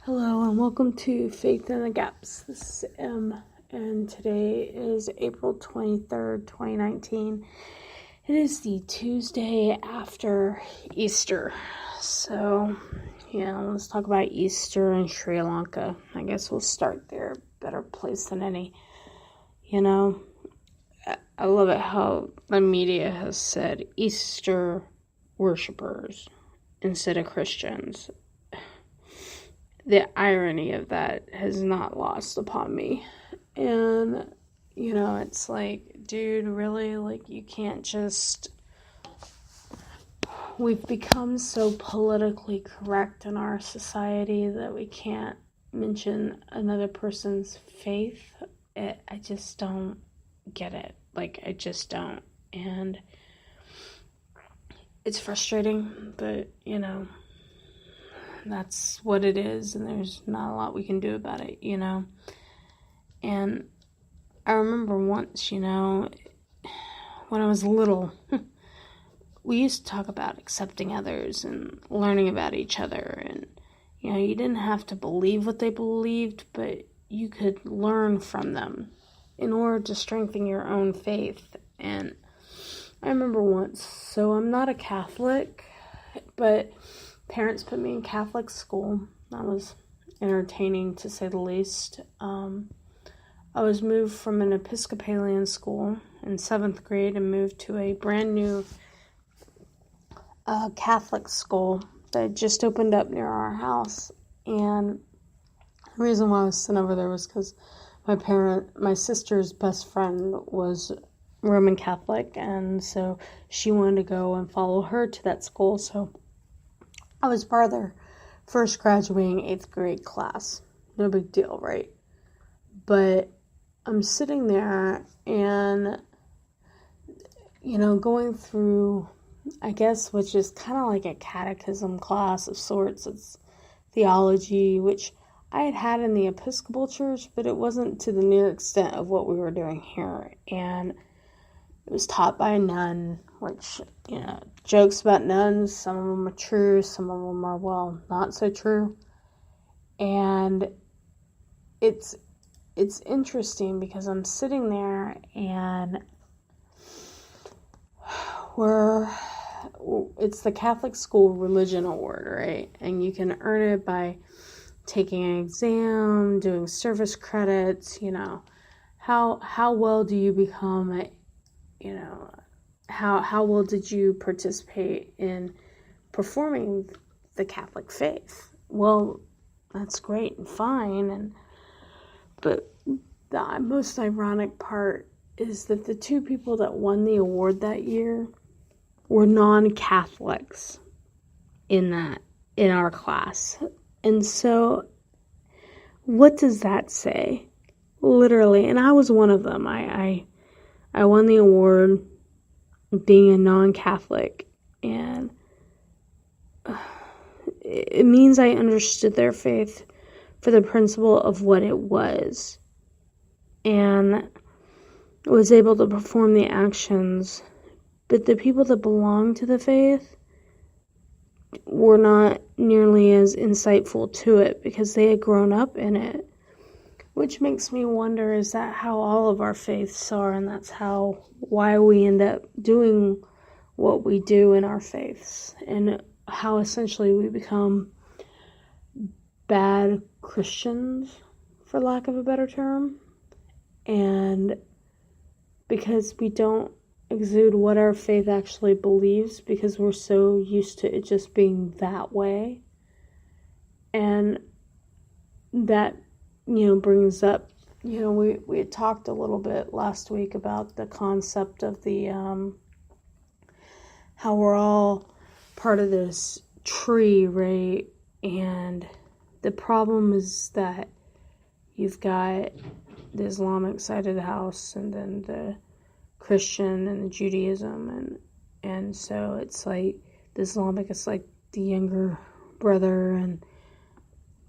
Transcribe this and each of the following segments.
Hello and welcome to Faith in the Gaps. This is Em, and today is April 23rd, 2019. It is the Tuesday after Easter. So, let's talk about Easter in Sri Lanka. I guess we'll start there. Better place than any. I love it how the media has said Easter worshippers instead of Christians. The irony of that has not lost upon me. And, it's like, dude, really? Like, you can't just... We've become so politically correct in our society that we can't mention another person's faith. I just don't get it. I just don't. And it's frustrating, but, that's what it is, and there's not a lot we can do about it, And I remember once, when I was little, we used to talk about accepting others and learning about each other. And, you didn't have to believe what they believed, but you could learn from them in order to strengthen your own faith. And I remember once, so I'm not a Catholic, but parents put me in Catholic school. That was entertaining, to say the least. I was moved from an Episcopalian school in 7th grade and moved to a brand new Catholic school that just opened up near our house. And the reason why I was sent over there was because my sister's best friend was Roman Catholic, and so she wanted to go and follow her to that school. So I was part of their first graduating 8th grade class. No big deal, right? But I'm sitting there and, going through, I guess, which is kind of like a catechism class of sorts. It's theology, which I had in the Episcopal Church, but it wasn't to the near extent of what we were doing here. And it was taught by a nun, which, jokes about nuns, some of them are true, some of them are, not so true. And it's interesting because I'm sitting there and it's the Catholic School Religion Award, right? And you can earn it by taking an exam, doing service credits, how well do you become how well did you participate in performing the Catholic faith? Well, that's great and fine, but the most ironic part is that the two people that won the award that year were non-Catholics in our class. And so what does that say? Literally, and I was one of them. I won the award being a non-Catholic, and it means I understood their faith for the principle of what it was, and was able to perform the actions. But the people that belonged to the faith were not nearly as insightful to it because they had grown up in it. Which makes me wonder, is that how all of our faiths are? And that's why we end up doing what we do in our faiths. And how essentially we become bad Christians, for lack of a better term. And because we don't exude what our faith actually believes, because we're so used to it just being that way. And that brings up, we had talked a little bit last week about the concept of the, how we're all part of this tree, right? And the problem is that you've got the Islamic side of the house and then the Christian and the Judaism. And so it's like the Islamic is like the younger brother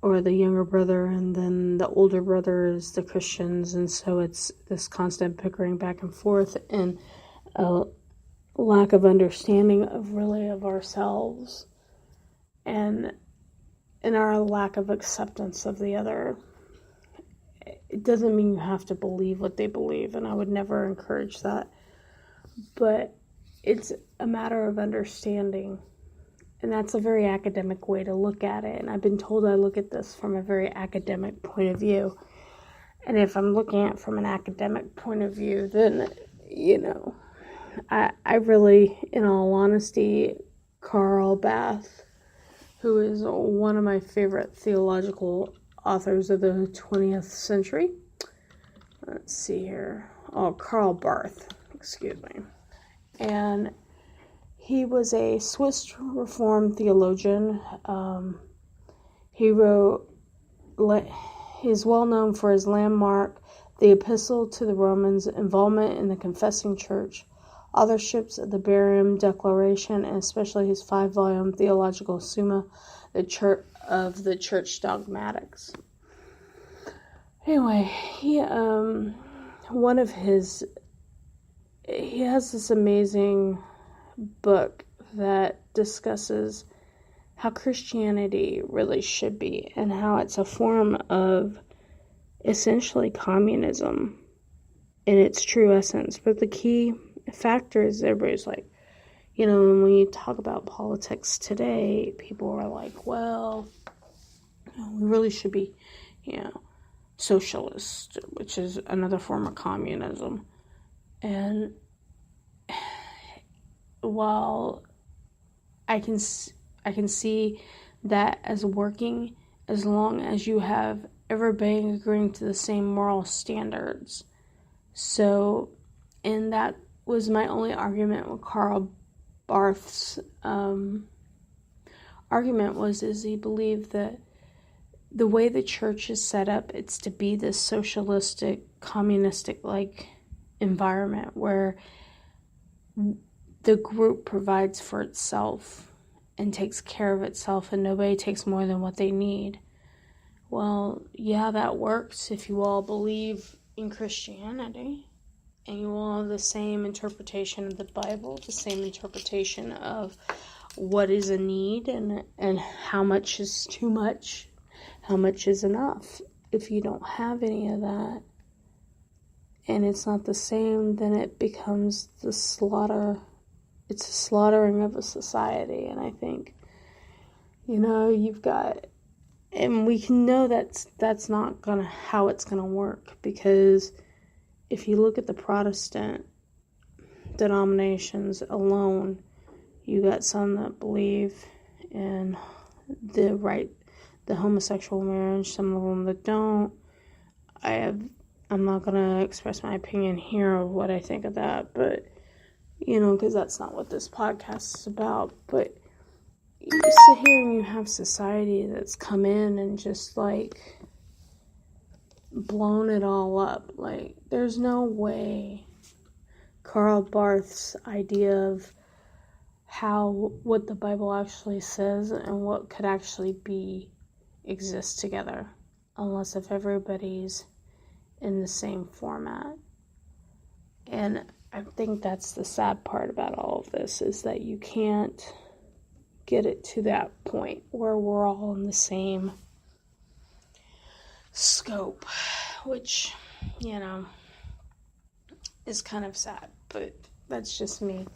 or the younger brother, and then the older brother is the Christians, and so it's this constant bickering back and forth, and a lack of understanding of ourselves. And and our lack of acceptance of the other. It doesn't mean you have to believe what they believe, and I would never encourage that. But it's a matter of understanding. And that's a very academic way to look at it. And I've been told I look at this from a very academic point of view. And if I'm looking at it from an academic point of view, then, I really, in all honesty, Karl Barth, who is one of my favorite theological authors of the 20th century. Let's see here. Oh, Karl Barth, excuse me. And he was a Swiss Reformed theologian. He's well known for his landmark, The Epistle to the Romans, involvement in the Confessing Church, authorships of the Barium Declaration, and especially his 5-volume theological Summa, the Church Dogmatics. Anyway, he has this amazing book that discusses how Christianity really should be and how it's a form of essentially communism in its true essence. But the key factor is everybody's like, when you talk about politics today, people are like, well, we really should be, socialist, which is another form of communism. And while I can see that as working, as long as you have everybody agreeing to the same moral standards. So, and that was my only argument with Karl Barth's argument is he believed that the way the church is set up, it's to be this socialistic, communistic-like environment where the group provides for itself and takes care of itself and nobody takes more than what they need. Well, yeah, that works if you all believe in Christianity and you all have the same interpretation of the Bible, the same interpretation of what is a need and how much is too much, how much is enough. If you don't have any of that and it's not the same, then it becomes the slaughter. It's a slaughtering of a society, and I think, you've got, and we can know that's not how it's gonna work, because if you look at the Protestant denominations alone, you got some that believe in the homosexual marriage, some of them that don't. I'm not gonna express my opinion here of what I think of that, but because that's not what this podcast is about. But you sit here and you have society that's come in and just blown it all up. There's no way Karl Barth's idea of what the Bible actually says and what could actually exist together, unless if everybody's in the same format. And I think that's the sad part about all of this, is that you can't get it to that point where we're all in the same scope, which, is kind of sad, but that's just me.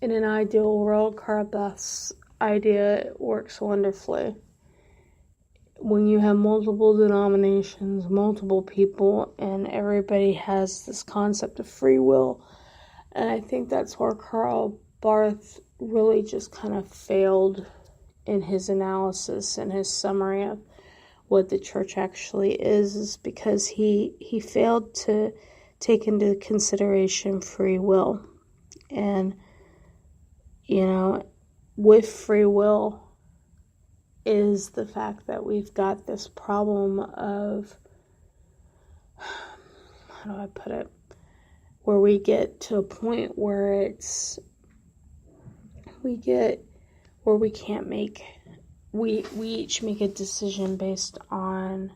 In an ideal world, Karl Barth's idea works wonderfully. When you have multiple denominations, multiple people, and everybody has this concept of free will. And I think that's where Karl Barth really just kind of failed in his analysis and his summary of what the church actually is because he failed to take into consideration free will. And, with free will is the fact that we've got this problem of, how do I put it, where we get to a point where we each make a decision based on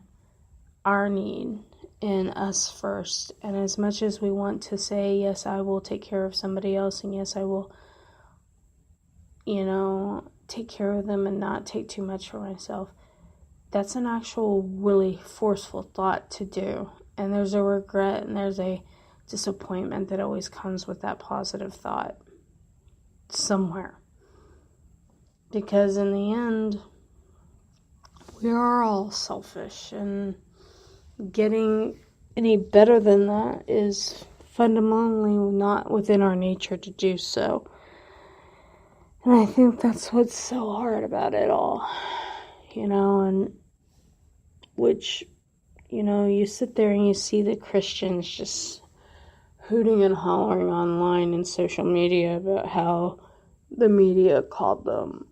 our need and us first. And as much as we want to say, yes, I will take care of somebody else, and yes, I will take care of them and not take too much for myself. That's an actual really forceful thought to do. And there's a regret and there's a disappointment that always comes with that positive thought somewhere. Because in the end, we are all selfish, and getting any better than that is fundamentally not within our nature to do so. And I think that's what's so hard about it all, and which, you sit there and you see the Christians just hooting and hollering online and social media about how the media called them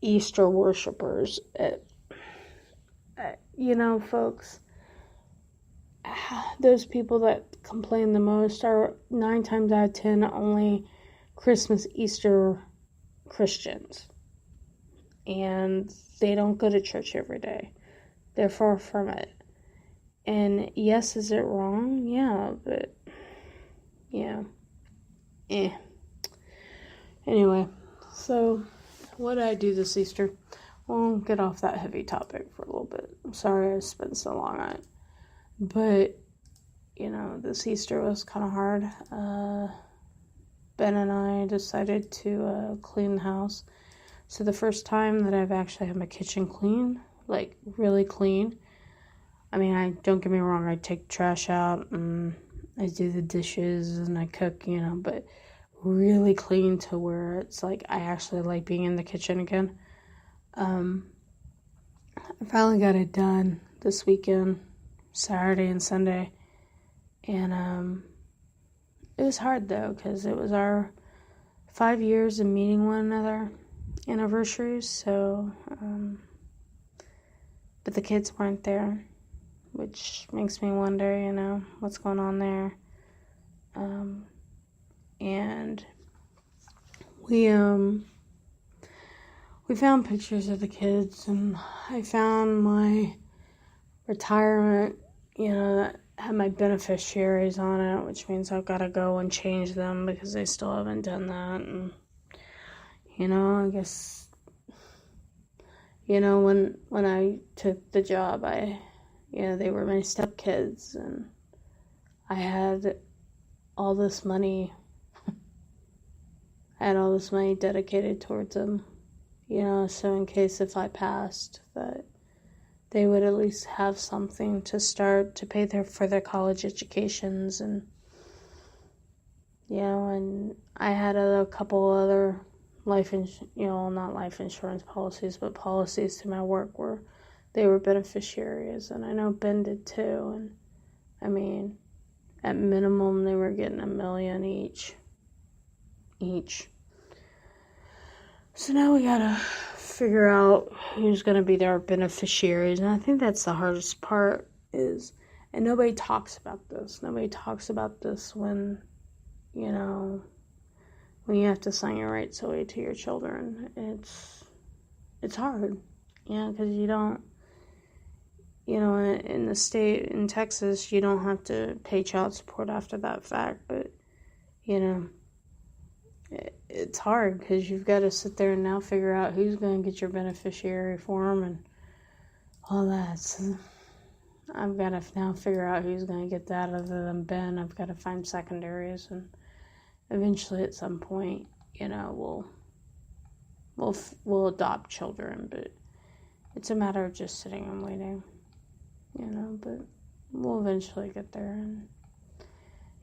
Easter worshipers. Folks, those people that complain the most are 9 times out of 10 only Christmas, Easter Christians. And they don't go to church every day. They're far from it. And yes, is it wrong? Yeah, but yeah. Anyway, so what did I do this Easter? Well, get off that heavy topic for a little bit. I'm sorry I spent so long on it. But, this Easter was kind of hard. Ben and I decided to clean the house. So the first time that I've actually had my kitchen clean, like really clean. I mean, don't get me wrong, I take the trash out and I do the dishes and I cook, but really clean to where it's like I actually like being in the kitchen again. I finally got it done this weekend, Saturday and Sunday, and it was hard though because it was our 5 years of meeting one another anniversaries. So, but the kids weren't there, which makes me wonder, what's going on there. And we found pictures of the kids, and I found my retirement, that had my beneficiaries on it, which means I've got to go and change them because they still haven't done that. And, I guess, when I took the job, they were my stepkids, and I had all this money. I had all this money dedicated towards them, so in case if I passed, that they would at least have something to start to pay for their college educations. And, and I had a couple other not life insurance policies, but policies through my work where they were beneficiaries, and I know Ben did too. And I mean, at minimum, they were getting $1 million each. So now we gotta figure out who's gonna be their beneficiaries, and I think that's the hardest part and nobody talks about this. Nobody talks about this when you have to sign your rights away to your children. It's hard, because you don't, in the state, in Texas, you don't have to pay child support after that fact, but, it's hard because you've got to sit there and now figure out who's going to get your beneficiary form and all that. So I've got to now figure out who's going to get that other than Ben. I've got to find secondaries, and eventually at some point, we'll adopt children, but it's a matter of just sitting and waiting, but we'll eventually get there, and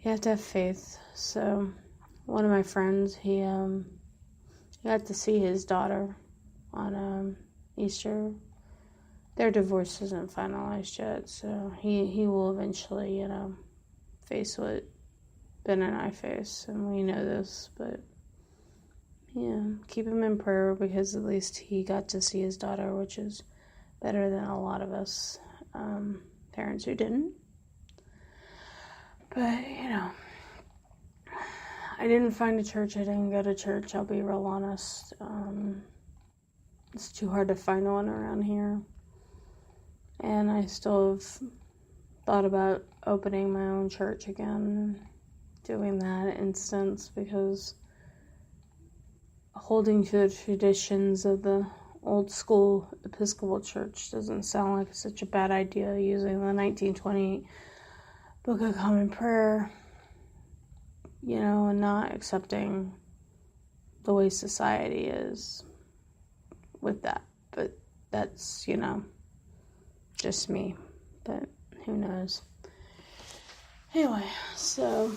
you have to have faith. So one of my friends, he got to see his daughter on Easter. Their divorce isn't finalized yet, so he will eventually, face what Ben and I face, and we know this, but keep him in prayer because at least he got to see his daughter, which is better than a lot of us parents who didn't. But, I didn't find a church. I didn't go to church. I'll be real honest. It's too hard to find one around here. And I still have thought about opening my own church again and doing that instance because holding to the traditions of the old school Episcopal Church doesn't sound like such a bad idea, using the 1928 Book of Common Prayer, and not accepting the way society is with that. But that's, just me. But who knows? Anyway, so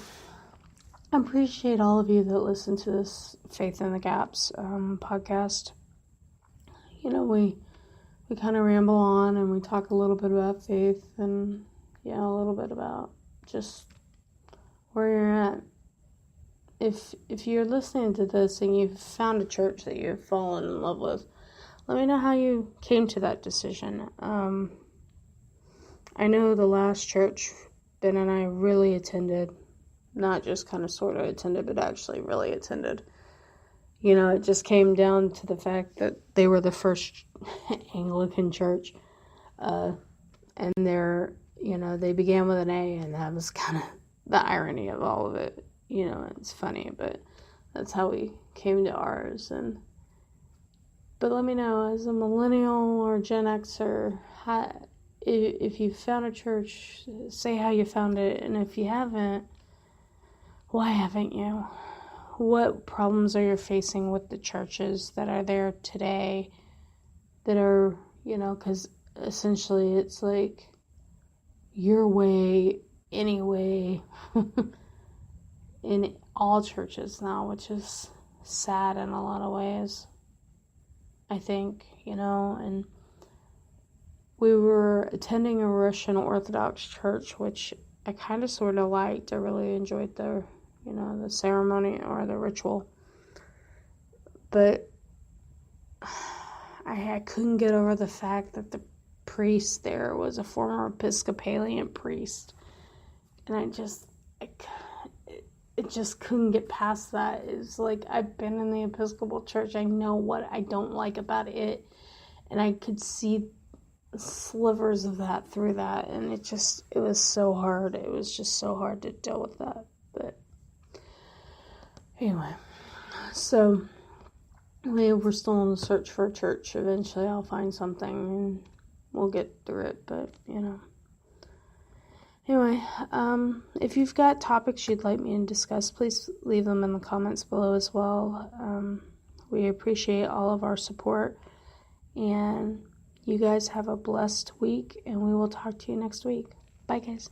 I appreciate all of you that listen to this Faith in the Gaps podcast. We kind of ramble on and we talk a little bit about faith and, a little bit about just where you're at. If you're listening to this and you've found a church that you've fallen in love with, let me know how you came to that decision. I know the last church Ben and I really attended, not just kind of sort of attended, but actually really attended. It just came down to the fact that they were the first Anglican church, and they began with an A, and that was kind of the irony of all of it. It's funny, but that's how we came to ours. But let me know, as a millennial or Gen Xer, if you found a church, say how you found it, and if you haven't, why haven't you? What problems are you facing with the churches that are there today that are, because essentially it's like your way, anyway, in all churches now, which is sad in a lot of ways, I think, and we were attending a Russian Orthodox church, which I kind of sort of liked. I really enjoyed the ceremony or the ritual. But I couldn't get over the fact that the priest there was a former Episcopalian priest. And it just couldn't get past that. It's like, I've been in the Episcopal Church. I know what I don't like about it. And I could see slivers of that through that. And it was so hard. It was just so hard to deal with that. But anyway, so we're still on the search for a church. Eventually I'll find something and we'll get through it. But, Anyway, if you've got topics you'd like me to discuss, please leave them in the comments below as well. We appreciate all of our support, and you guys have a blessed week, and we will talk to you next week. Bye, guys.